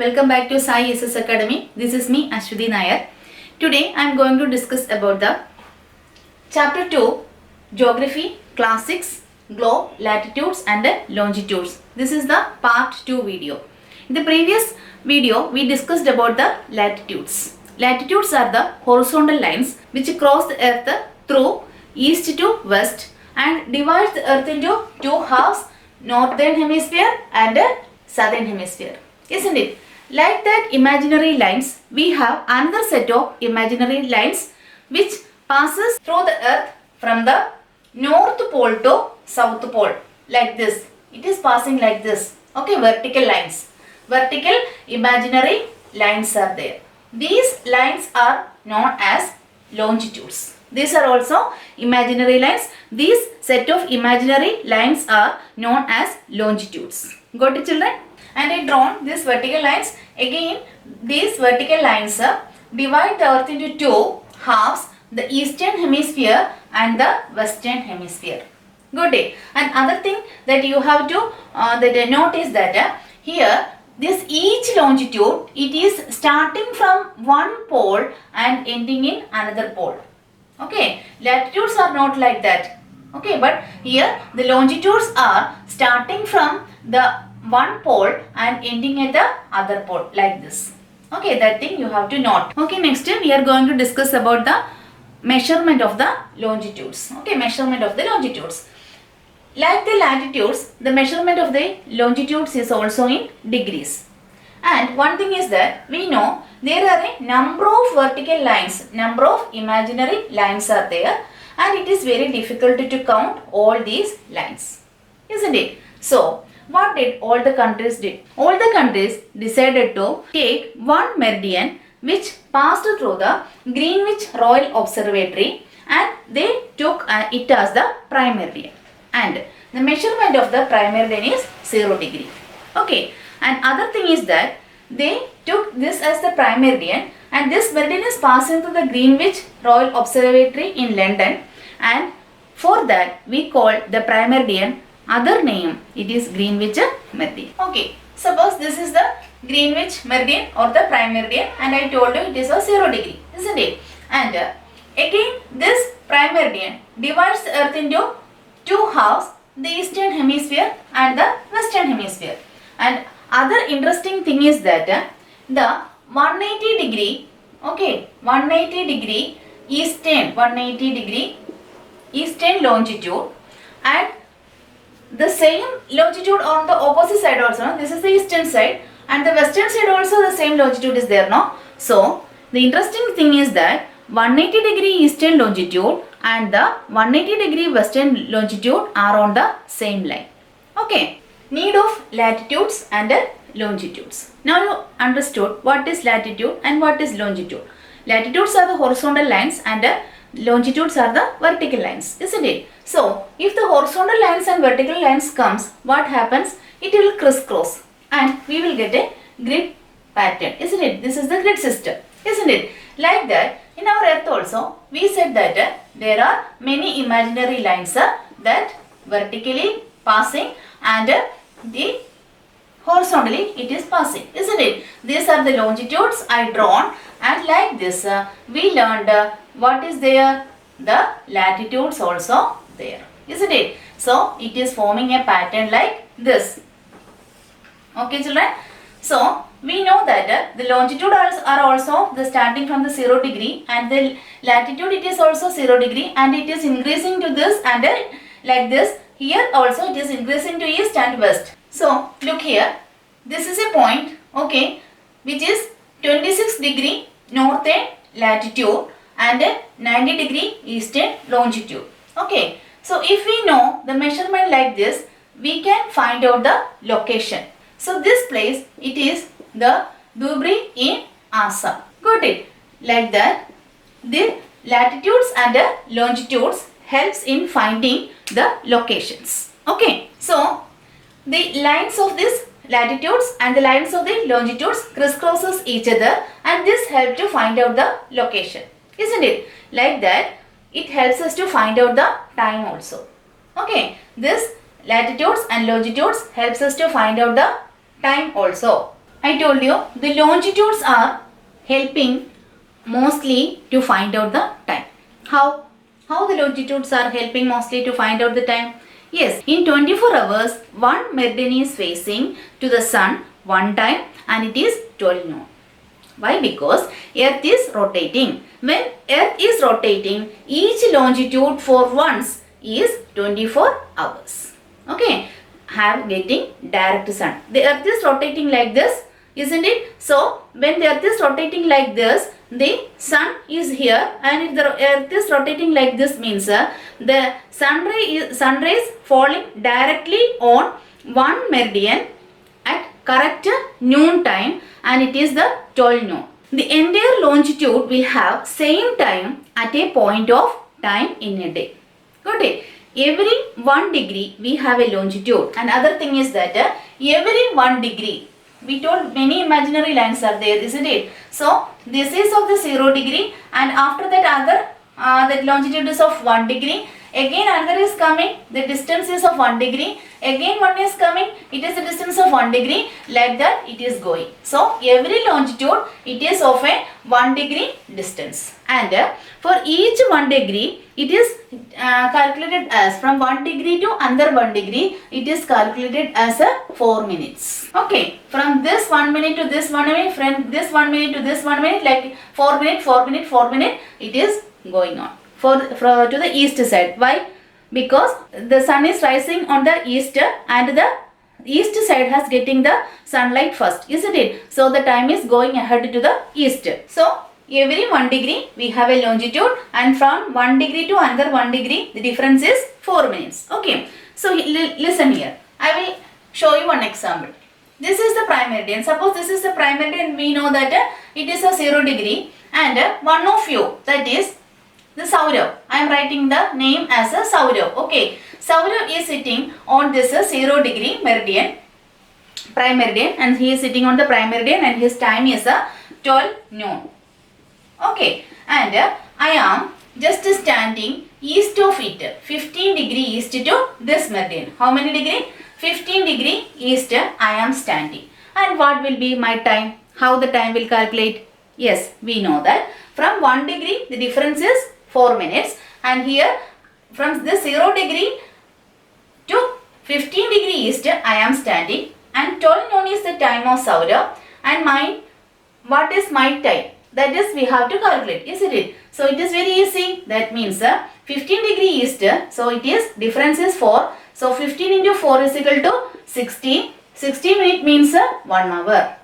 Welcome back to Sai SS Academy. This is me Ashwati Nair. Today I am going to discuss about the Chapter 2 Geography, Classics, Globe, Latitudes and Longitudes. This is the Part 2 video. In the previous video we discussed about the latitudes. Latitudes are the horizontal lines which cross the earth through east to west and divides the earth into two halves, northern hemisphere and southern hemisphere. Isn't it? Like that imaginary lines, we have another set of imaginary lines which passes through the earth from the north pole to south pole. Like this. It is passing like this. Okay, vertical lines. Vertical imaginary lines are there. These lines are known as longitudes. These are also imaginary lines. These set of imaginary lines are known as longitudes. Got it, children? And I drawn these vertical lines. Again, these vertical lines divide the earth into two halves, the eastern hemisphere and the western hemisphere. Good day. And other thing that you have to notice that here this each longitude, it is starting from one pole and ending in another pole. Okay, latitudes are not like that. Okay, but here the longitudes are starting from the one pole and ending at the other pole like this. Okay, that thing you have to note. Okay, next we are going to discuss about the measurement of the longitudes. Okay, measurement of the longitudes. Like the latitudes, the measurement of the longitudes is also in degrees. And one thing is that we know there are a number of vertical lines, number of imaginary lines are there, and it is very difficult to count all these lines. Isn't it? So, what did all the countries did? All the countries decided to take one meridian which passed through the Greenwich Royal Observatory and they took it as the prime meridian. And the measurement of the prime meridian is 0 degree. Okay. And other thing is that they took this as the prime meridian and this meridian is passing through the Greenwich Royal Observatory in London, and for that we call the prime meridian other name, it is Greenwich meridian. Okay, suppose this is the Greenwich meridian or the prime meridian and I told you it is a 0 degree, isn't it? And again this prime meridian divides the earth into two halves, the eastern hemisphere and the western hemisphere. And other interesting thing is that the 180 degree, okay, 180 degree eastern longitude and the same longitude on the opposite side also, no? This is the eastern side and the western side also the same longitude is there, no? So, the interesting thing is that 180 degree eastern longitude and the 180 degree western longitude are on the same line. Okay. Need of latitudes and longitudes. Now you understood what is latitude and what is longitude. Latitudes are the horizontal lines and longitudes are the vertical lines, isn't it? So, if the horizontal lines and vertical lines comes, what happens? It will crisscross and we will get a grid pattern, isn't it? This is the grid system, isn't it? Like that, in our earth also, we said that there are many imaginary lines that vertically passing and the horizontally it is passing, isn't it? These are the longitudes I drawn, and like this we learned what is there? The latitudes also there, isn't it? So it is forming a pattern like this. Okay, children. So we know that the longitude are also the starting from the 0 degree and the latitude it is also 0 degree and it is increasing to this and like this. Here also it is increasing to east and west. So look here, this is a point, okay, which is 26 degree northern latitude and 90 degree eastern longitude. Okay, so if we know the measurement like this, we can find out the location. So this place, it is the Dhubri in Assam. Got it? Like that, the latitudes and longitudes helps in finding the locations. Okay, so the lines of this latitudes and the lines of the longitudes crisscrosses each other and this helps to find out the location, isn't it? Like that, it helps us to find out the time also. Okay, this latitudes and longitudes helps us to find out the time also. I told you the longitudes are helping mostly to find out the time. How? How the longitudes are helping mostly to find out the time? Yes, in 24 hours, one meridian is facing to the sun one time and it is 12 noon. Why? Because Earth is rotating. When Earth is rotating, each longitude for once is 24 hours. Okay, getting direct sun. The Earth is rotating like this, isn't it? So, when the Earth is rotating like this, the sun is here, and if the Earth is rotating like this means the sun rays falling directly on one meridian at correct noon time, and it is the 12 noon. The entire longitude will have same time at a point of time in a day. Got it? Every 1 degree we have a longitude. And other thing is that every 1 degree, we told many imaginary lines are there, isn't it? So this is of the 0 degree, and after that other that longitude is of 1 degree. Again another is coming, the distance is of 1 degree. Again one is coming, it is the distance of 1 degree. Like that it is going. So every longitude it is of a 1 degree distance. And for each 1 degree it is calculated as from 1 degree to another 1 degree. It is calculated as 4 minutes. Okay, from this 1 minute to this 1 minute, from this 1 minute to this 1 minute, like 4 minute, 4 minute, 4 minute, it is going on. To the east side. Why? Because the sun is rising on the east and the east side has getting the sunlight first, isn't it? So the time is going ahead to the east. So every 1 degree we have a longitude, and from 1 degree to another 1 degree the difference is 4 minutes. Okay. So listen here. I will show you one example. This is the prime meridian. Suppose this is the prime meridian. We know that it is a 0 degree, and one of you, that is the Saurav. I am writing the name as a Saurav. Okay. Saurav is sitting on this 0 degree meridian, prime meridian, and he is sitting on the prime meridian, and his time is 12 noon. Okay. And I am just standing east of it, 15 degree east to this meridian. How many degree? 15 degree east I am standing. And what will be my time? How the time will calculate? Yes, we know that from 1 degree the difference is 4 minutes, and here from this 0 degree to 15 degree east I am standing, and 12 noon is the time of Saurav, and what is my time? That is we have to calculate, isn't it? So it is very easy. That means 15 degree east, so it is difference is 4. So 15 into 4 is equal to 60. 60 minute means 1 hour,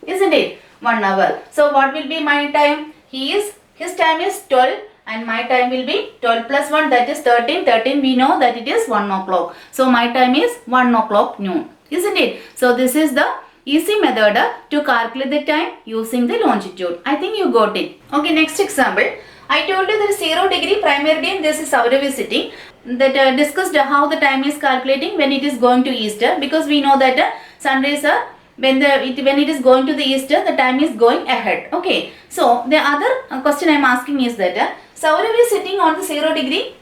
isn't it? 1 hour. So what will be my time? His time is 12. And my time will be 12 plus 1, that is 13. 13 we know that it is 1 o'clock. So my time is 1 o'clock noon, isn't it? So this is the easy method to calculate the time using the longitude. I think you got it. Okay, next example. I told you there is 0 degree prime meridian. This is Saurav is sitting. That discussed how the time is calculating when it is going to east, because we know that sun rays are when it is going to the east, the time is going ahead. Okay. So the other question I am asking is that Saurav is sitting on the 0 degree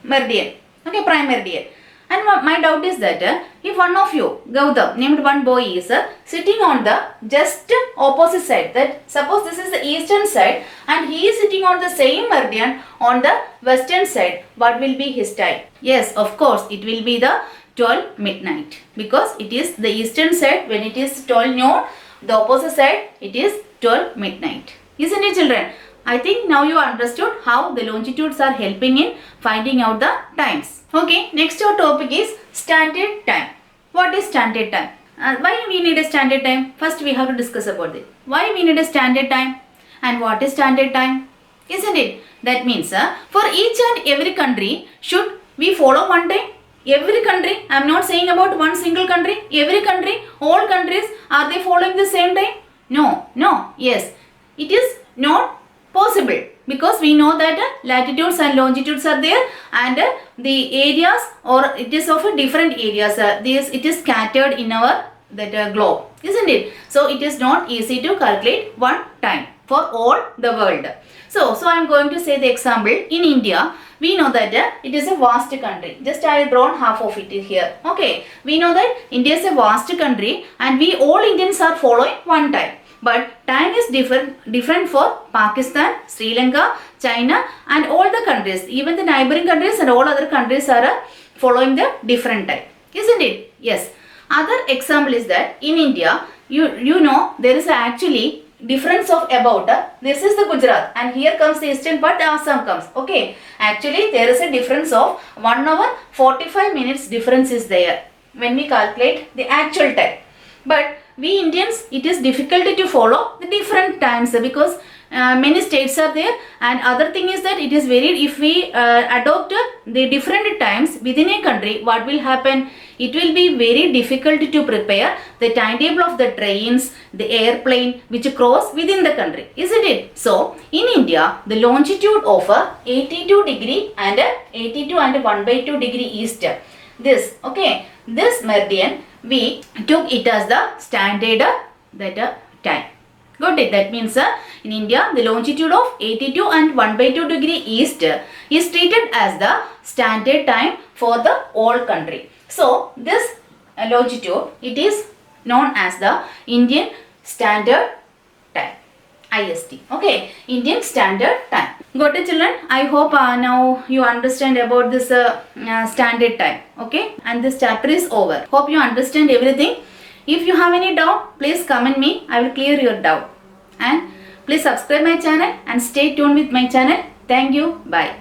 meridian. Okay, prime meridian. And my doubt is that if one of you, Gautam, named one boy, is sitting on the just opposite side, that suppose this is the eastern side and he is sitting on the same meridian on the western side, what will be his time? Yes, of course, it will be the 12 midnight, because it is the eastern side when it is 12 noon, the opposite side it is 12 midnight. Isn't it, children? I think now you understood how the longitudes are helping in finding out the times. Okay, next our topic is standard time. What is standard time? Why we need a standard time? First we have to discuss about it. Why we need a standard time and what is standard time? Isn't it? That means for each and every country should we follow one time? Every country, I am not saying about one single country. Every country, all countries, are they following the same time? No, yes. It is not possible, because we know that latitudes and longitudes are there, and the areas, or it is of a different areas, it is scattered in our globe, isn't it? So it is not easy to calculate one time. for all the world. So I am going to say the example. In India, we know that it is a vast country. Just I have drawn half of it here. Okay, we know that India is a vast country and we all Indians are following one time. But time is different for Pakistan, Sri Lanka, China and all the countries. Even the neighboring countries and all other countries are following the different time. Isn't it? Yes. Other example is that in India, you know there is actually difference of about this is the Gujarat and here comes the eastern part, Assam comes. Okay, actually there is a difference of 1 hour 45 minutes difference is there when we calculate the actual time. But we Indians, it is difficult to follow the different times because many states are there, and other thing is that it is very, if we adopt the different times within a country, what will happen? It will be very difficult to prepare the timetable of the trains, the airplane which cross within the country, isn't it? So in India, the longitude of 82 degree and 82 and 1/2 degree east, this, okay, this meridian we took it as the standard time. Got it? That means in India, the longitude of 82 and 1/2 degree east is treated as the standard time for the whole country. So this longitude, it is known as the Indian Standard Time, IST. Okay, Indian Standard Time. Got it, children? I hope now you understand about this standard time. Okay, and this chapter is over. Hope you understand everything. If you have any doubt, please comment me. I will clear your doubt. And please subscribe my channel and stay tuned with my channel. Thank you. Bye.